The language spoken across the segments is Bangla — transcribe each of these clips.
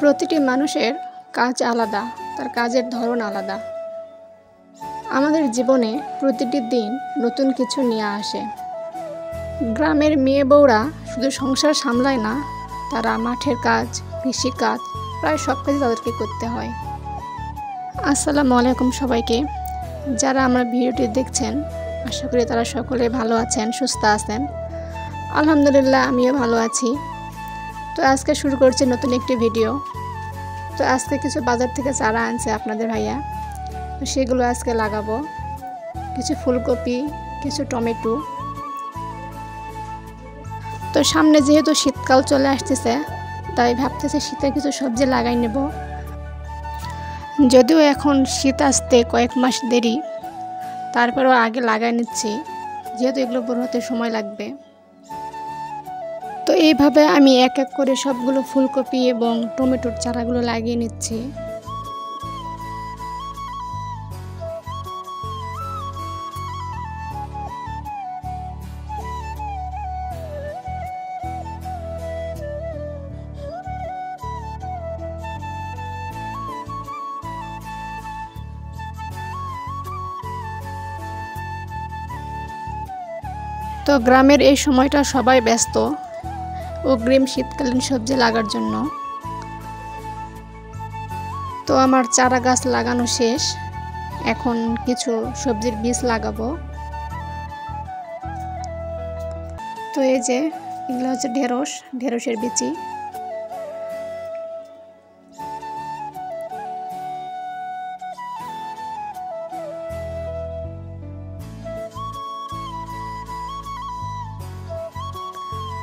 প্রতিটি মানুষের কাজ আলাদা, তার কাজের ধরন আলাদা। আমাদের জীবনে প্রতিটি দিন নতুন কিছু নিয়ে আসে। গ্রামের মেয়ে বউরা শুধু সংসার সামলায় না, তারা মাঠের কাজ, কৃষিকাজ, প্রায় সব কাজই তাদেরকে করতে হয়। আসসালামু আলাইকুম সবাইকে। যারা আমার ভিডিওটি দেখছেন, আশা করি তারা সকলে ভালো আছেন, সুস্থ আছেন। আলহামদুলিল্লাহ, আমিও ভালো আছি। তো আজকে শুরু করছি নতুন একটি ভিডিও। তো আজকে কিছু বাজার থেকে চারা আনছে আপনাদের ভাইয়া, তো সেগুলো আজকে লাগাবো। কিছু ফুলকপি, কিছু টমেটো। তো সামনে যেহেতু শীতকাল চলে আসতেছে, তাই ভাবতেছি শীতে কিছু সবজি লাগাই নেব। যদিও এখন শীত আসতে কয়েক মাস দেরি, তারপরেও আগে লাগাই নিচ্ছি, যেহেতু এগুলো বড় হতে সময় লাগবে। তো এইভাবে আমি এক এক করে সবগুলো ফুলকপি এবং টমেটোর চারাগুলো লাগিয়ে নিচ্ছি। তো গ্রামের এই সময়টা সবাই ব্যস্ত অগ্রিম শীতকালীন সবজি লাগার জন্য। তো আমার চারা গাছ লাগানো শেষ, এখন কিছু সবজির বীজ লাগাবো। তো এই যে এগুলো হচ্ছে ঢেঁড়সের বিচি।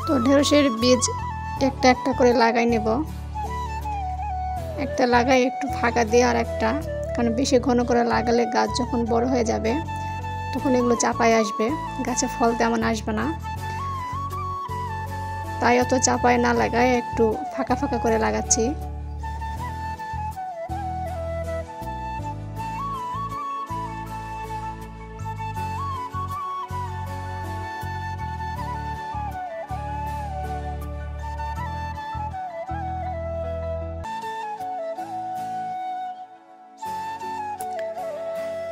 তো ঢেঁড়সের বীজ একটা একটা করে লাগাই নেব। একটা লাগাই একটু ফাঁকা দিয়ে, আর একটা, কারণ বেশি ঘন করে লাগালে গাছ যখন বড় হয়ে যাবে তখন এগুলো চাপায় আসবে, গাছে ফল তেমন আসবে না। তাই অত চাপায় না লাগায় একটু ফাঁকা ফাঁকা করে লাগাচ্ছি।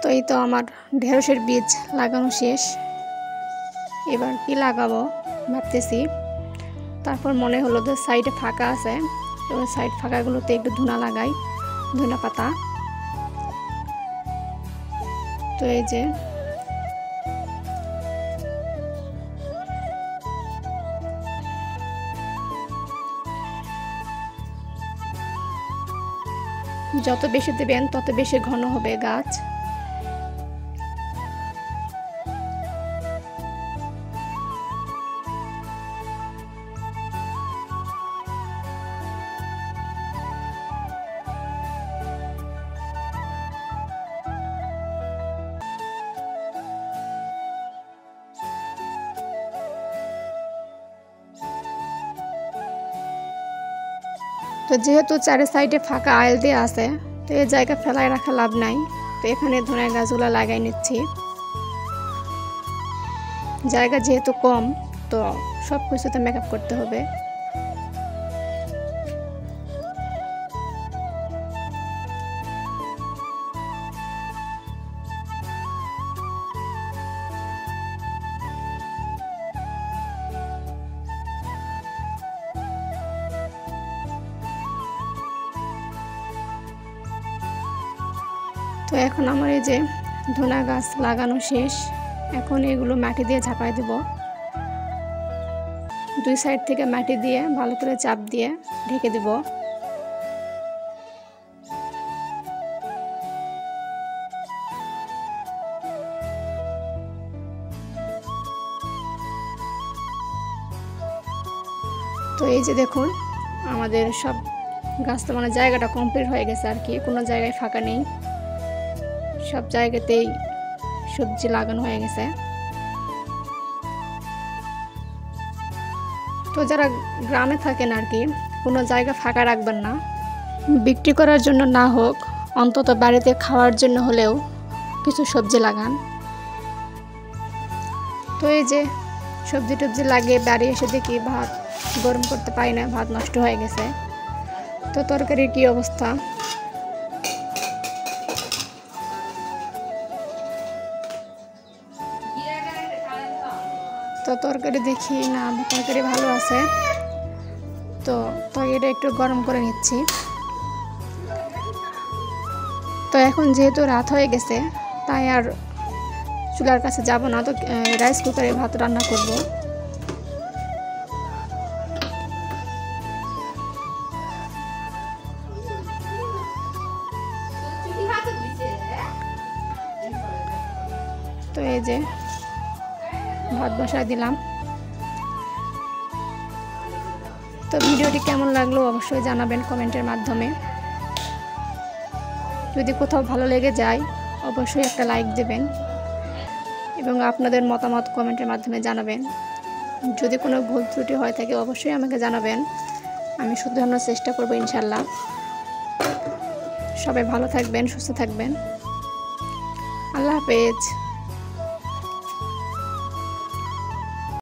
তো এই তো আমার ঢেঁড়সের বীজ লাগানো শেষ। এবার কি লাগাবো ভাবতেছি। তারপর মনে হলো যে সাইডে ফাঁকা আছে, এবার সাইড ফাঁকাগুলোতে একটু ধুনা লাগাই, ধনা পাতা। তো এই যে যত বেশি দেবেন তত বেশি ঘন হবে গাছ। তো যেহেতু চারি সাইডে ফাঁকা আইল দিয়ে আছে, তো এই জায়গা ফেলায় রাখা লাভ নাই। তো এখানে ধনের গাছগুলো লাগাই নিচ্ছি। জায়গা যেহেতু কম, তো সব কিছুতে মেকআপ করতে হবে। তো এখন আমার এই যে ধনা গাছ লাগানো শেষ, এখন এগুলো মাটি দিয়ে ঝাঁপাই দেব। দুই সাইড থেকে মাটি দিয়ে ভালো করে চাপ দিয়ে ঢেকে দেব। তো এই যে দেখুন, আমাদের সব গাছ তো মানে জায়গাটা কমপ্লিট হয়ে গেছে আর কি, কোনো জায়গায় ফাঁকা নেই, সব জায়গাতেই সবজি লাগানো হয়ে গেছে। তো যারা গ্রামে থাকেন আর কি, কোনো জায়গা ফাঁকা রাখবেন না। বিক্রি করার জন্য না হোক, অন্তত বাড়িতে খাওয়ার জন্য হলেও কিছু সবজি লাগান। তো এই যে সবজি টবজি লাগিয়ে বাড়ি এসে দেখি ভাত গরম করতে পারি না, ভাত নষ্ট হয়ে গেছে। তো তরকারির কি অবস্থা? তো তরকারি দেখি না, তরকারি ভালো আছে। তো তরকারিটা একটু গরম করে নিচ্ছি। তো এখন যেহেতু রাত হয়ে গেছে, তাই আর চুলার কাছে যাব না। তো রাইস কুকারে ভাত রান্না করব। তো এই যে ভাত বসায় দিলাম। তো ভিডিওটি কেমন লাগলো অবশ্যই জানাবেন কমেন্টের মাধ্যমে। যদি কোথাও ভালো লেগে যায় অবশ্যই একটা লাইক দেবেন এবং আপনাদের মতামত কমেন্টের মাধ্যমে জানাবেন। যদি কোনো ভুল ত্রুটি হয়ে থাকে অবশ্যই আমাকে জানাবেন, আমি শুধরানোর চেষ্টা করব ইনশাল্লাহ। সবাই ভালো থাকবেন, সুস্থ থাকবেন। আল্লাহ হাফেজ।